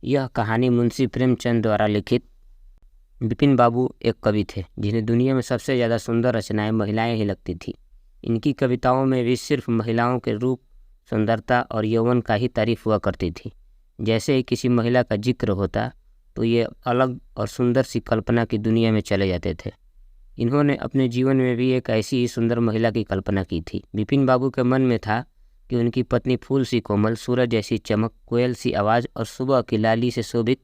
यह कहानी मुंशी प्रेमचंद द्वारा लिखित। विपिन बाबू एक कवि थे जिन्हें दुनिया में सबसे ज़्यादा सुंदर रचनाएं महिलाएं ही लगती थी। इनकी कविताओं में भी सिर्फ महिलाओं के रूप, सुंदरता और यौवन का ही तारीफ हुआ करती थी। जैसे ही किसी महिला का जिक्र होता तो ये अलग और सुंदर सी कल्पना की दुनिया में चले जाते थे। इन्होंने अपने जीवन में भी एक ऐसी ही सुंदर महिला की कल्पना की थी। विपिन बाबू के मन में था कि उनकी पत्नी फूल सी कोमल, सूरज जैसी चमक, कोयल सी आवाज़ और सुबह की लाली से शोभित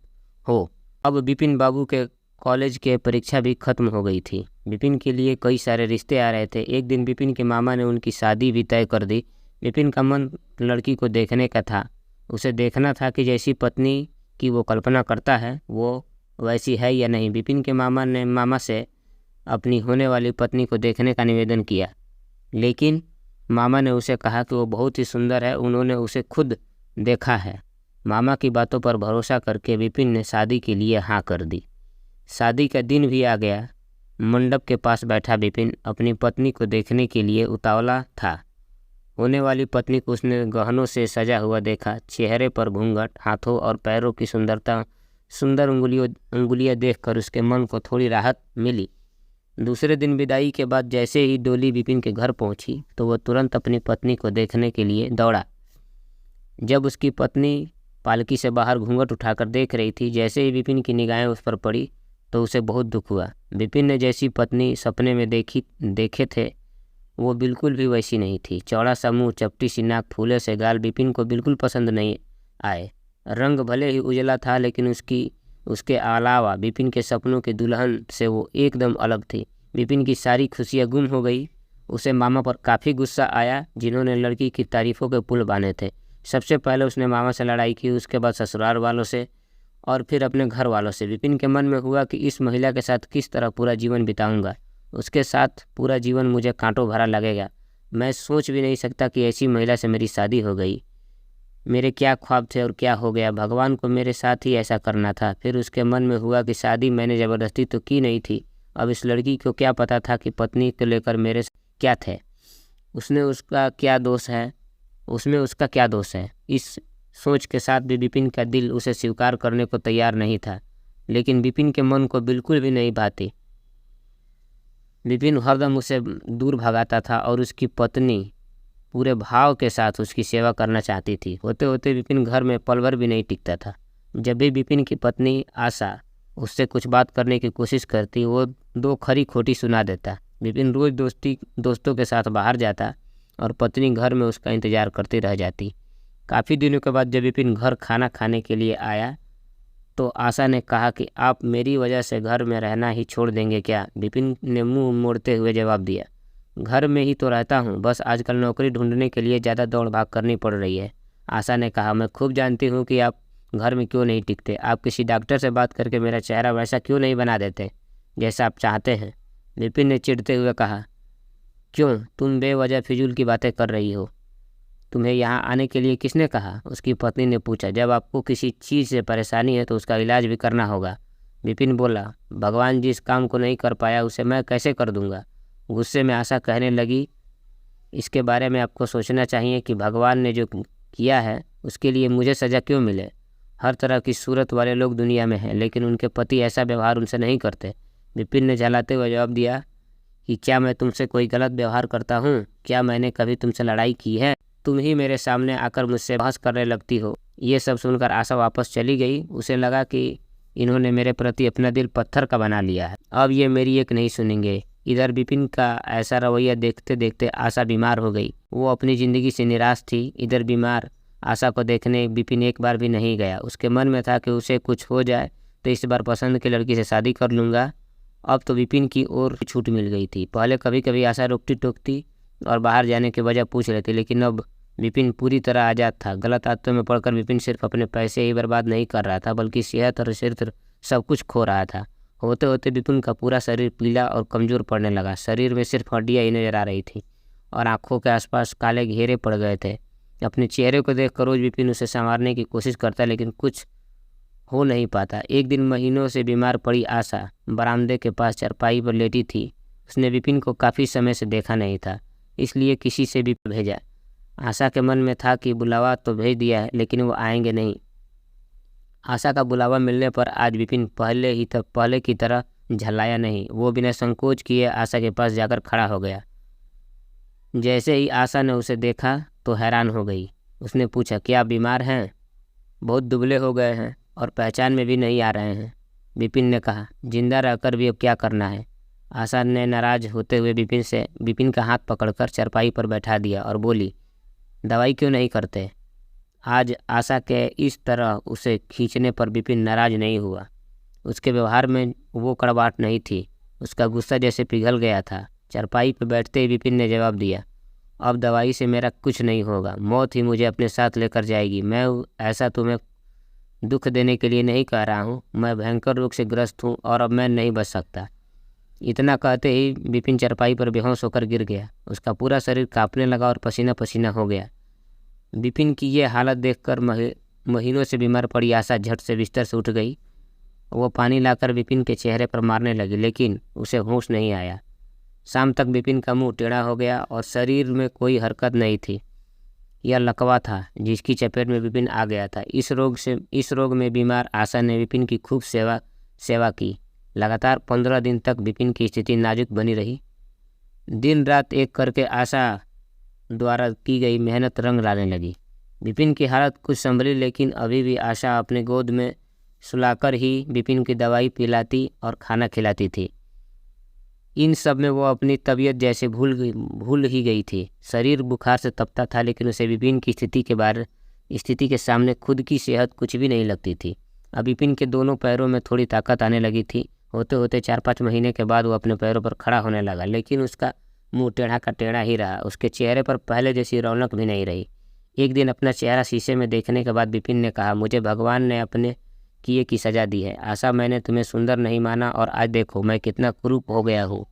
हो। अब विपिन बाबू के कॉलेज के परीक्षा भी खत्म हो गई थी। विपिन के लिए कई सारे रिश्ते आ रहे थे। एक दिन विपिन के मामा ने उनकी शादी भी तय कर दी। विपिन का मन लड़की को देखने का था। उसे देखना था कि जैसी पत्नी की वो कल्पना करता है वो वैसी है या नहीं। विपिन के मामा से अपनी होने वाली पत्नी को देखने का निवेदन किया, लेकिन मामा ने उसे कहा कि वो बहुत ही सुंदर है, उन्होंने उसे खुद देखा है। मामा की बातों पर भरोसा करके विपिन ने शादी के लिए हाँ कर दी। शादी का दिन भी आ गया। मंडप के पास बैठा विपिन अपनी पत्नी को देखने के लिए उतावला था। होने वाली पत्नी को उसने गहनों से सजा हुआ देखा। चेहरे पर घूंघट, हाथों और पैरों की सुंदर उंगलियां देखकर उसके मन को थोड़ी राहत मिली। दूसरे दिन विदाई के बाद जैसे ही डोली विपिन के घर पहुंची तो वह तुरंत अपनी पत्नी को देखने के लिए दौड़ा। जब उसकी पत्नी पालकी से बाहर घूंघट उठाकर देख रही थी, जैसे ही विपिन की निगाहें उस पर पड़ी तो उसे बहुत दुख हुआ। विपिन ने जैसी पत्नी सपने में देखे थे वो बिल्कुल भी वैसी नहीं थी। चौड़ा सा मुँह, चपटी सी नाक, फूले से गाल विपिन को बिल्कुल पसंद नहीं आए। रंग भले ही उजला था लेकिन उसके अलावा विपिन के सपनों के दुल्हन से वो एकदम अलग थी। विपिन की सारी खुशियाँ गुम हो गई। उसे मामा पर काफ़ी गुस्सा आया जिन्होंने लड़की की तारीफ़ों के पुल बांधे थे। सबसे पहले उसने मामा से लड़ाई की, उसके बाद ससुराल वालों से और फिर अपने घर वालों से। विपिन के मन में हुआ कि इस महिला के साथ किस तरह पूरा जीवन बिताऊंगा। उसके साथ पूरा जीवन मुझे कांटों भरा लगेगा। मैं सोच भी नहीं सकता कि ऐसी महिला से मेरी शादी हो गई। मेरे क्या ख्वाब थे और क्या हो गया। भगवान को मेरे साथ ही ऐसा करना था। फिर उसके मन में हुआ कि शादी मैंने ज़बरदस्ती तो की नहीं थी। अब इस लड़की को क्या पता था कि पत्नी को लेकर मेरे क्या थे। उसमें उसका क्या दोष है। इस सोच के साथ भी विपिन का दिल उसे स्वीकार करने को तैयार नहीं था, लेकिन विपिन के मन को बिल्कुल भी नहीं भाती। विपिन हरदम उसे दूर भगाता था और उसकी पत्नी पूरे भाव के साथ उसकी सेवा करना चाहती थी। होते होते विपिन घर में पल भर भी नहीं टिकता था। जब भी विपिन की पत्नी आशा उससे कुछ बात करने की कोशिश करती वो दो खरी खोटी सुना देता। विपिन रोज़ दोस्तों के साथ बाहर जाता और पत्नी घर में उसका इंतज़ार करती रह जाती। काफ़ी दिनों के बाद जब विपिन घर खाना खाने के लिए आया तो आशा ने कहा कि आप मेरी वजह से घर में रहना ही छोड़ देंगे क्या। विपिन ने मुंह मोड़ते हुए जवाब दिया, घर में ही तो रहता हूँ, बस आजकल नौकरी ढूंढने के लिए ज़्यादा दौड़ भाग करनी पड़ रही है। आशा ने कहा, मैं खूब जानती हूँ कि आप घर में क्यों नहीं टिकते। आप किसी डॉक्टर से बात करके मेरा चेहरा वैसा क्यों नहीं बना देते जैसा आप चाहते हैं। विपिन ने चिढ़ते हुए कहा, क्यों, तुम बेवजह फिजूल की बातें कर रही हो। तुम्हें यहाँ आने के लिए किसने कहा। उसकी पत्नी ने पूछा, जब आपको किसी चीज़ से परेशानी है तो उसका इलाज भी करना होगा। विपिन बोला, भगवान जिस काम को नहीं कर पाया उसे मैं कैसे कर दूंगा। गुस्से में आशा कहने लगी, इसके बारे में आपको सोचना चाहिए कि भगवान ने जो किया है उसके लिए मुझे सज़ा क्यों मिले। हर तरह की सूरत वाले लोग दुनिया में हैं लेकिन उनके पति ऐसा व्यवहार उनसे नहीं करते। विपिन ने झल्लाते हुए जवाब दिया कि क्या मैं तुमसे कोई गलत व्यवहार करता हूँ। क्या मैंने कभी तुमसे लड़ाई की है। तुम ही मेरे सामने आकर मुझसे बहस करने लगती हो। ये सब सुनकर आशा वापस चली गई। उसे लगा कि इन्होंने मेरे प्रति अपना दिल पत्थर का बना लिया है, अब ये मेरी एक नहीं सुनेंगे। इधर विपिन का ऐसा रवैया देखते देखते आशा बीमार हो गई। वो अपनी ज़िंदगी से निराश थी। इधर बीमार आशा को देखने विपिन एक बार भी नहीं गया। उसके मन में था कि उसे कुछ हो जाए तो इस बार पसंद की लड़की से शादी कर लूँगा। अब तो विपिन की ओर छूट मिल गई थी। पहले कभी कभी आशा रोकती टोकती और बाहर जाने की वजह पूछ लेती, लेकिन अब विपिन पूरी तरह आज़ाद था। गलत आदतों में पड़कर विपिन सिर्फ अपने पैसे ही बर्बाद नहीं कर रहा था बल्कि सेहत और चरित्र सब कुछ खो रहा था। होते होते विपिन का पूरा शरीर पीला और कमज़ोर पड़ने लगा। शरीर में सिर्फ हड्डियाँ ही नजर आ रही थी और आंखों के आसपास काले घेरे पड़ गए थे। अपने चेहरे को देखकर रोज़ विपिन उसे संवारने की कोशिश करता लेकिन कुछ हो नहीं पाता। एक दिन महीनों से बीमार पड़ी आशा बरामदे के पास चारपाई पर लेटी थी। उसने विपिन को काफ़ी समय से देखा नहीं था, इसलिए किसी से भी भेजा। आशा के मन में था कि बुलावा तो भेज दिया है लेकिन वो आएंगे नहीं। आशा का बुलावा मिलने पर आज विपिन पहले की तरह झल्लाया नहीं। वो बिना संकोच किए आशा के पास जाकर खड़ा हो गया। जैसे ही आशा ने उसे देखा तो हैरान हो गई। उसने पूछा, क्या आप बीमार हैं? बहुत दुबले हो गए हैं और पहचान में भी नहीं आ रहे हैं। विपिन ने कहा, जिंदा रहकर भी अब क्या करना है? आशा ने नाराज होते हुए विपिन का हाथ पकड़कर चारपाई पर बैठा दिया और बोली, दवाई क्यों नहीं करते? आज आशा के इस तरह उसे खींचने पर विपिन नाराज नहीं हुआ। उसके व्यवहार में वो कड़वाहट नहीं थी। उसका गुस्सा जैसे पिघल गया था। चारपाई पर बैठते ही विपिन ने जवाब दिया, अब दवाई से मेरा कुछ नहीं होगा। मौत ही मुझे अपने साथ लेकर जाएगी। मैं ऐसा तुम्हें दुख देने के लिए नहीं कह रहा हूँ। मैं भयंकर रोग से ग्रस्त हूँ और अब मैं नहीं बच सकता। इतना कहते ही विपिन चारपाई पर बेहोश होकर गिर गया। उसका पूरा शरीर कांपने लगा और पसीना पसीना हो गया। विपिन की ये हालत देखकर महीनों से बीमार पड़ी आशा झट से बिस्तर से उठ गई। वो पानी लाकर विपिन के चेहरे पर मारने लगी, लेकिन उसे होश नहीं आया। शाम तक विपिन का मुंह टेढ़ा हो गया और शरीर में कोई हरकत नहीं थी। यह लकवा था जिसकी चपेट में विपिन आ गया था। इस रोग में बीमार आशा ने विपिन की खूब सेवा की। लगातार 15 दिन तक विपिन की स्थिति नाजुक बनी रही। दिन रात एक करके आशा द्वारा की गई मेहनत रंग लाने लगी। विपिन की हालत कुछ संभली, लेकिन अभी भी आशा अपने गोद में सुलाकर ही विपिन की दवाई पिलाती और खाना खिलाती थी। इन सब में वो अपनी तबीयत जैसे भूल ही गई थी। शरीर बुखार से तपता था, लेकिन उसे विपिन की स्थिति के सामने खुद की सेहत कुछ भी नहीं लगती थी। अब विपिन के दोनों पैरों में थोड़ी ताकत आने लगी थी। होते होते 4-5 महीने के बाद वो अपने पैरों पर खड़ा होने लगा, लेकिन उसका मुंह टेढ़ा का टेढ़ा ही रहा। उसके चेहरे पर पहले जैसी रौनक भी नहीं रही। एक दिन अपना चेहरा शीशे में देखने के बाद विपिन ने कहा, मुझे भगवान ने अपने किए की सजा दी है। आशा, मैंने तुम्हें सुंदर नहीं माना और आज देखो मैं कितना कुरूप हो गया हूँ।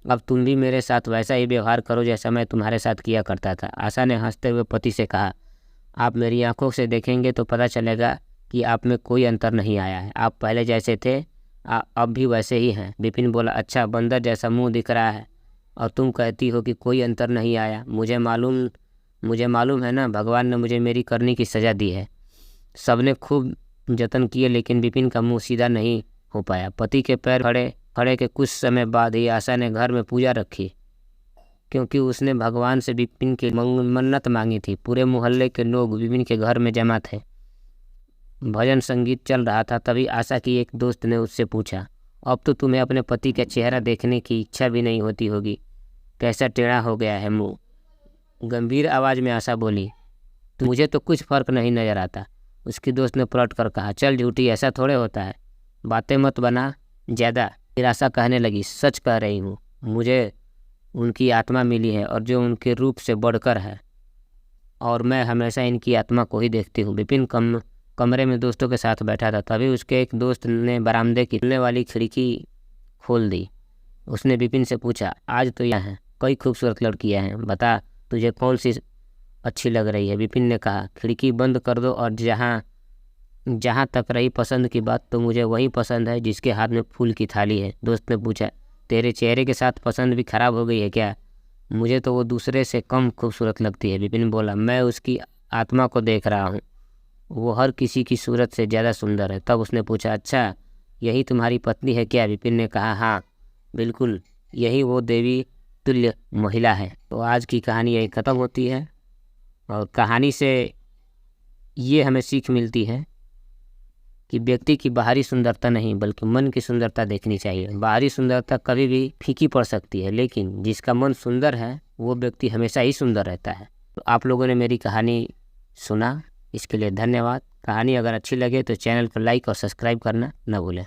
अब तुम भी मेरे साथ वैसा ही व्यवहार करो जैसा मैं तुम्हारे साथ किया करता था। आशा ने हंसते हुए पति से कहा, आप मेरी आंखों से देखेंगे तो पता चलेगा कि आप में कोई अंतर नहीं आया है। आप पहले जैसे थे अब भी वैसे ही हैं। विपिन बोला, अच्छा, बंदर जैसा मुँह दिख रहा है और तुम कहती हो कि कोई अंतर नहीं आया। मुझे मालूम है ना, भगवान ने मुझे मेरी करनी की सज़ा दी है। सबने खूब जतन किए, लेकिन विपिन का मुंह सीधा नहीं हो पाया। पति के पैर खड़े के कुछ समय बाद ही आशा ने घर में पूजा रखी, क्योंकि उसने भगवान से विपिन की मन्नत मांगी थी। पूरे मोहल्ले के लोग विपिन के घर में जमा थे। भजन संगीत चल रहा था। तभी आशा की एक दोस्त ने उससे पूछा, अब तो तुम्हें अपने पति का चेहरा देखने की इच्छा भी नहीं होती होगी, कैसा टेढ़ा हो गया है मुंह। गंभीर आवाज़ में आशा बोली, तो मुझे तो कुछ फर्क नहीं नजर आता। उसकी दोस्त ने पलट कर कहा, चल झूठी, ऐसा थोड़े होता है, बातें मत बना ज़्यादा। फिर आशा कहने लगी, सच कह रही हूँ, मुझे उनकी आत्मा मिली है और जो उनके रूप से बढ़कर है, और मैं हमेशा इनकी आत्मा को ही देखती हूँ। विपिन कमरे में दोस्तों के साथ बैठा था। तभी उसके एक दोस्त ने बरामदे की खुलने वाली खिड़की खोल दी। उसने विपिन से पूछा, आज तो यहाँ हैं कई खूबसूरत लड़कियाँ हैं, बता तुझे कौन सी अच्छी लग रही है? विपिन ने कहा, खिड़की बंद कर दो और जहाँ तक रही पसंद की बात, तो मुझे वही पसंद है जिसके हाथ में फूल की थाली है। दोस्त ने पूछा, तेरे चेहरे के साथ पसंद भी खराब हो गई है क्या? मुझे तो वो दूसरे से कम खूबसूरत लगती है। विपिन बोला, मैं उसकी आत्मा को देख रहा हूँ, वो हर किसी की सूरत से ज़्यादा सुंदर है। तब उसने पूछा, अच्छा, यही तुम्हारी पत्नी है क्या? विपिन ने कहा, हाँ बिल्कुल, यही वो देवी तुल्य महिला है। तो आज की कहानी यही ख़त्म होती है, और कहानी से ये हमें सीख मिलती है कि व्यक्ति की बाहरी सुंदरता नहीं बल्कि मन की सुंदरता देखनी चाहिए। बाहरी सुंदरता कभी भी फीकी पड़ सकती है, लेकिन जिसका मन सुंदर है वो व्यक्ति हमेशा ही सुंदर रहता है। तो आप लोगों ने मेरी कहानी सुना, इसके लिए धन्यवाद। कहानी अगर अच्छी लगे तो चैनल को लाइक और सब्सक्राइब करना न भूलें।